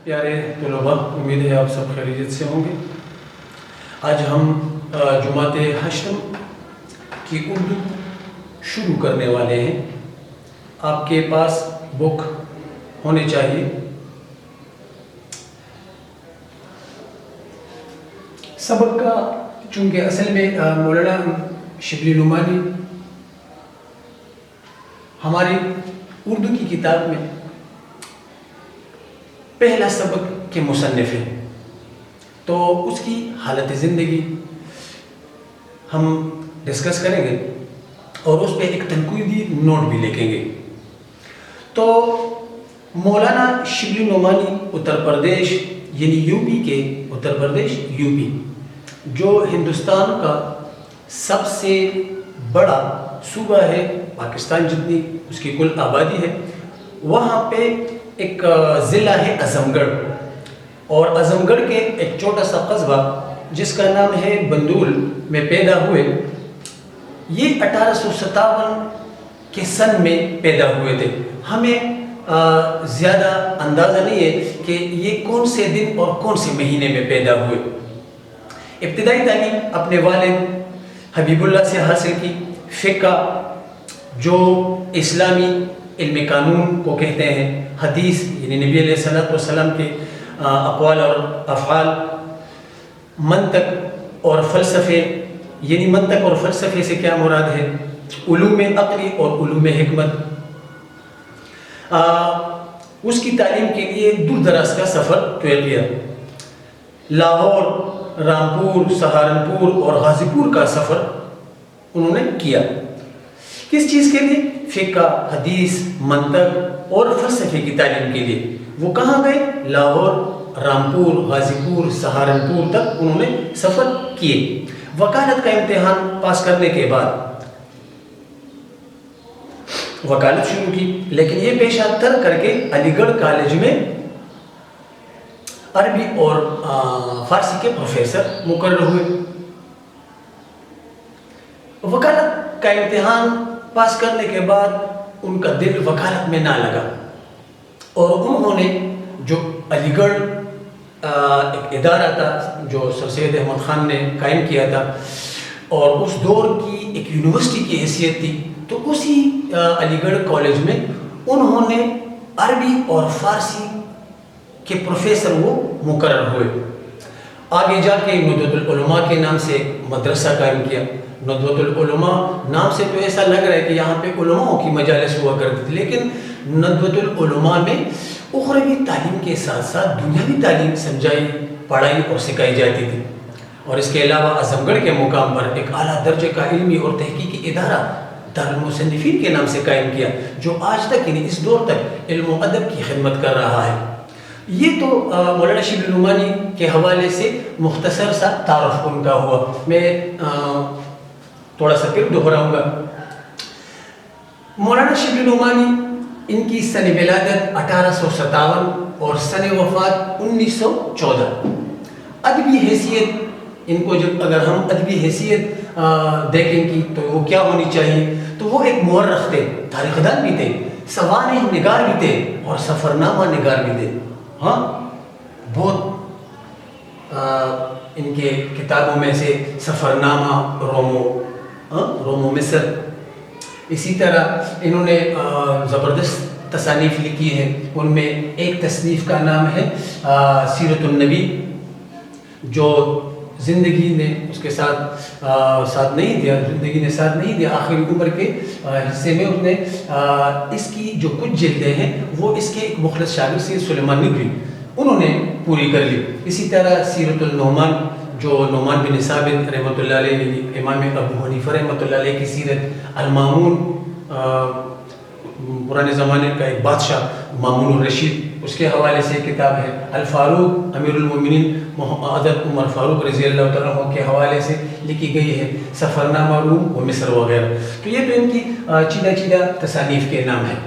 پیارے طلباء، امید ہے آپ سب خیریت سے ہوں گے۔ آج ہم جماعت ہشتم کی اردو شروع کرنے والے ہیں۔ آپ کے پاس بک ہونی چاہیے۔ سبق کا چونکہ اصل میں مولانا شبلی نعمانی ہماری اردو کی کتاب میں پہلا سبق کے مصنف ہیں، تو اس کی حالت زندگی ہم ڈسکس کریں گے اور اس پہ ایک تنقیدی نوٹ بھی لکھیں گے۔ تو مولانا شبلی نعمانی اتر پردیش یعنی یو پی کے اتر پردیش یو پی جو ہندوستان کا سب سے بڑا صوبہ ہے، پاکستان جتنی اس کی کل آبادی ہے، وہاں پہ ایک ضلع ہے اعظم گڑھ، اور اعظم گڑھ کے ایک چھوٹا سا قصبہ جس کا نام ہے بندول میں پیدا ہوئے۔ یہ 1857 کے سن میں پیدا ہوئے تھے۔ ہمیں زیادہ اندازہ نہیں ہے کہ یہ کون سے دن اور کون سے مہینے میں پیدا ہوئے۔ ابتدائی تعلیم اپنے والد حبیب اللہ سے حاصل کی۔ فقہ جو اسلامی علم قانون کو کہتے ہیں، حدیث یعنی نبی علیہ السلام کے اقوال اور افعال، منطق اور فلسفے یعنی منطق اور فلسفے سے کیا مراد ہے، علوم عقلی اور علوم حکمت۔ اس کی تعلیم کے لیے دور دراز کا سفر طے کیا۔ لاہور، رامپور، سہارنپور اور غازی پور کا سفر انہوں نے کیا۔ کس چیز کے لیے؟ فقہ، حدیث، منطق اور فلسفے کی تعلیم کے لیے۔ وہ کہاں گئے؟ لاہور، رامپور، غازی پور، سہارنپور تک انہوں نے سفر کیے۔ وکالت کا امتحان پاس کرنے کے بعد وکالت شروع کی، لیکن یہ پیشہ ترک کر کے علی گڑھ کالج میں عربی اور فارسی کے پروفیسر مقرر ہوئے۔ وکالت کا امتحان پاس کرنے کے بعد ان کا دل وکالت میں نہ لگا، اور انہوں نے جو علی گڑھ ایک ادارہ تھا جو سر سید احمد خان نے قائم کیا تھا، اور اس دور کی ایک یونیورسٹی کی حیثیت تھی، تو اسی علی گڑھ کالج میں انہوں نے عربی اور فارسی کے پروفیسر وہ مقرر ہوئے۔ آگے جا کے ندوۃ العلماء کے نام سے مدرسہ قائم کیا۔ ندوۃ العلماء نام سے تو ایسا لگ رہا ہے کہ یہاں پہ علماء کی مجالس ہوا کرتی تھی، لیکن ندوۃ العلماء میں اخروی تعلیم کے ساتھ ساتھ دنیاوی تعلیم سمجھائی، پڑھائی اور سکھائی جاتی تھی۔ اور اس کے علاوہ اعظم گڑھ کے مقام پر ایک اعلیٰ درجے کا علمی اور تحقیقی ادارہ دارالمصنفین کے نام سے قائم کیا، جو آج تک یعنی اس دور تک علم و ادب کی خدمت کر رہا ہے۔ یہ تو مولانا شبلی نعمانی کے حوالے سے مختصر سا تعارف ان کا ہوا۔ میں تھوڑا سا پھر دہراؤں گا۔ مولانا شبلی نعمانی، ان کی سن ولادت 1857 اور سن وفات 1914۔ ادبی حیثیت ان کو جب اگر ہم ادبی حیثیت دیکھیں گی تو وہ کیا ہونی چاہیے، تو وہ ایک مورخ تھے، تاریخ دان بھی تھے، سوانح نگار بھی تھے اور سفرنامہ نگار بھی تھے۔ ہاں، بہت ان کے کتابوں میں سے سفرنامہ رومو مصر، اسی طرح انہوں نے زبردست تصانیف لکھی ہیں۔ ان میں ایک تصنیف کا نام ہے سیرت النبی، جو زندگی نے اس کے ساتھ نہیں دیا، زندگی نے ساتھ نہیں دیا، آخری عمر کے حصے میں اس نے اس کی جو کچھ جلدیں ہیں وہ اس کے ایک مخلص شاگرد سید سلیمان ندوی انہوں نے پوری کر لی۔ اسی طرح سیرت النعمان، جو نعمان بن ثابت رحمۃ اللہ علیہ، امام ابو حنیفہ رحمۃ اللہ علیہ کی سیرت، المامون پرانے زمانے کا ایک بادشاہ مامون الرشید، اس کے حوالے سے کتاب ہے۔ الفاروق امیر المومنین حضرت عمر فاروق رضی اللہ تعالیٰ عنہ کے حوالے سے لکھی گئی ہے، سفرنامہ روم و مصر وغیرہ۔ تو یہ تو ان کی چیدہ تصانیف کے نام ہیں۔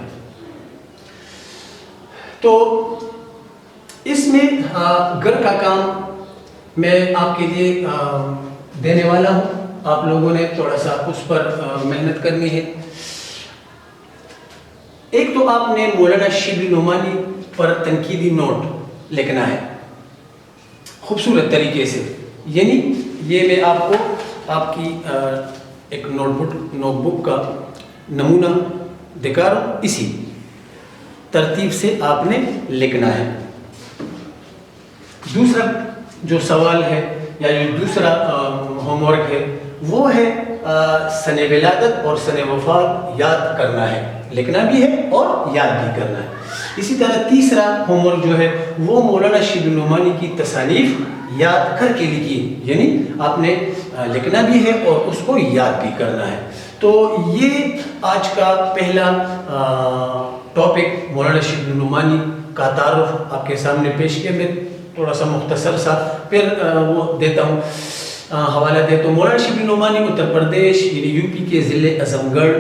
تو اس میں گھر کا کام میں آپ کے لیے دینے والا ہوں، آپ لوگوں نے تھوڑا سا اس پر محنت کرنی ہے۔ ایک تو آپ نے مولانا شبلی نعمانی پر تنقیدی نوٹ لکھنا ہے خوبصورت طریقے سے. یعنی یہ میں آپ کو آپ کی ایک نوٹ بک کا نمونہ دکھا رہا ہوں. اسی ترتیب سے آپ نے لکھنا ہے. دوسرا جو سوال ہے یا جو دوسرا ہوم ورک ہے وہ ہے سن ولادت اور سن وفات یاد کرنا ہے. لکھنا بھی ہے اور یاد بھی کرنا ہے. اسی طرح تیسرا ہوم ورک جو ہے وہ مولانا شبلی نعمانی کی تصانیف یاد کر کے لکھیے. یعنی آپ نے لکھنا بھی ہے اور اس کو یاد بھی کرنا ہے. تو یہ آج کا پہلا ٹاپک مولانا شبلی نعمانی کا تعارف آپ کے سامنے پیش کیا. میں تھوڑا سا مختصر سا پھر وہ دیتا ہوں حوالہ دیتا ہوں. مولانا شبلی نعمانی اتر پردیش یعنی یو پی کے ضلع اعظم گڑھ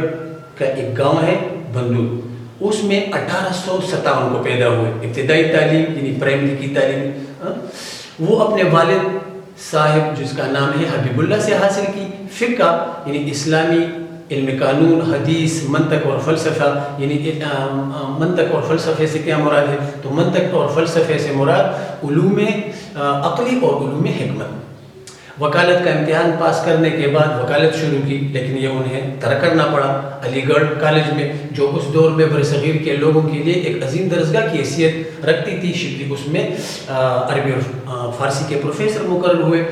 کا ایک گاؤں ہے بندور. اس میں 1857 کو پیدا ہوئے. ابتدائی تعلیم یعنی پرائمری کی تعلیم وہ اپنے والد صاحب جس کا نام ہے حبیب اللہ سے حاصل کی. فقہ یعنی اسلامی علم قانون، حدیث، منطق اور فلسفہ. یعنی منطق اور فلسفے سے کیا مراد ہے؟ تو منطق اور فلسفے سے مراد علوم عقلی اور علوم حکمت. وکالت کا امتحان پاس کرنے کے بعد وکالت شروع کی، لیکن یہ انہیں ترک کرنا پڑا. علی گڑھ کالج میں جو اس دور میں برصغیر کے لوگوں کے لیے ایک عظیم درجگاہ کی حیثیت رکھتی تھی، شبلی اس میں عربی اور فارسی کے پروفیسر مقرر ہوئے.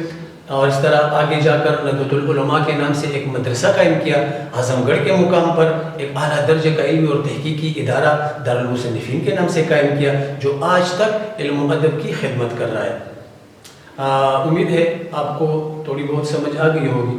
اور اس طرح آگے جا کر ندوۃ العلماء کے نام سے ایک مدرسہ قائم کیا. اعظم گڑھ کے مقام پر ایک اعلیٰ درجے کا علمی اور تحقیقی ادارہ دارالمصنفین کے نام سے قائم کیا، جو آج تک علم و ادب کی خدمت کر رہا ہے. امید ہے آپ کو تھوڑی بہت سمجھ آ گئی ہوگی.